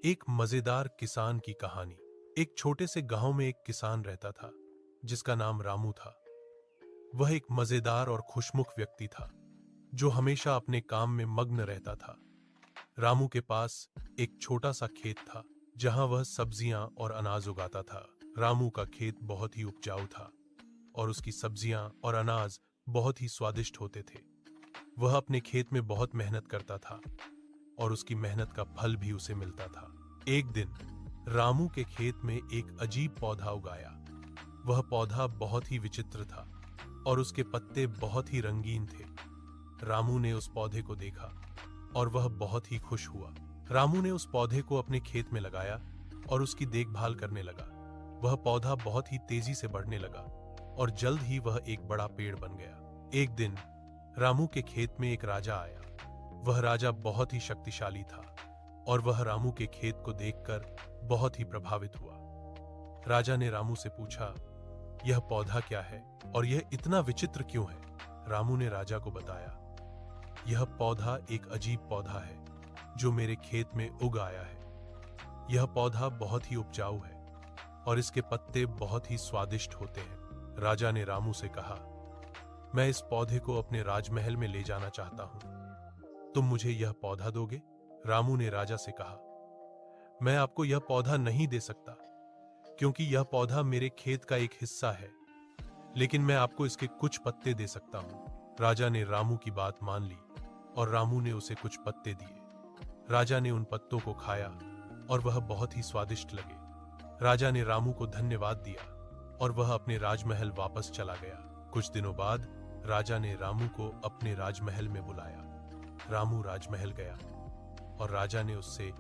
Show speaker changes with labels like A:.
A: एक मजेदार किसान की कहानी। एक छोटे से गांव में एक किसान रहता था जिसका नाम रामू था। वह एक मजेदार और खुशमुख व्यक्ति था जो हमेशा अपने काम में मग्न रहता था। रामू के पास एक छोटा सा खेत था जहां वह सब्जियां और अनाज उगाता था। रामू का खेत बहुत ही उपजाऊ था और उसकी सब्जियां और अनाज बहुत ही स्वादिष्ट होते थे। वह अपने खेत में बहुत मेहनत करता था और उसकी मेहनत का फल भी उसे मिलता था। एक दिन रामू के खेत में एक अजीब पौधा उगाया। वह पौधा बहुत ही विचित्र था और उसके पत्ते बहुत ही रंगीन थे। रामू ने उस पौधे को देखा और वह बहुत ही खुश हुआ। रामू ने उस पौधे को अपने खेत में लगाया और उसकी देखभाल करने लगा। वह पौधा बहुत ही तेजी से बढ़ने लगा और जल्द ही वह एक बड़ा पेड़ बन गया। एक दिन रामू के खेत में एक राजा आया। वह राजा बहुत ही शक्तिशाली था और वह रामू के खेत को देखकर बहुत ही प्रभावित हुआ। राजा ने रामू से पूछा, यह पौधा क्या है और यह इतना विचित्र क्यों है? रामू ने राजा को बताया, यह पौधा एक अजीब पौधा है जो मेरे खेत में उग आया है। यह पौधा बहुत ही उपजाऊ है और इसके पत्ते बहुत ही स्वादिष्ट होते हैं। राजा ने रामू से कहा, मैं इस पौधे को अपने राजमहल में ले जाना चाहता हूं। तुम मुझे यह पौधा दोगे? रामू ने राजा से कहा, मैं आपको यह पौधा नहीं दे सकता क्योंकि यह पौधा मेरे खेत का एक हिस्सा है, लेकिन मैं आपको इसके कुछ पत्ते दे सकता हूं। राजा ने रामू की बात मान ली और रामू ने उसे कुछ पत्ते दिए। राजा ने उन पत्तों को खाया और वह बहुत ही स्वादिष्ट लगे। राजा ने रामू को धन्यवाद दिया और वह अपने राजमहल वापस चला गया। कुछ दिनों बाद राजा ने रामू को अपने राजमहल में बुलाया। रामू राजमहल गया और राजा ने उससे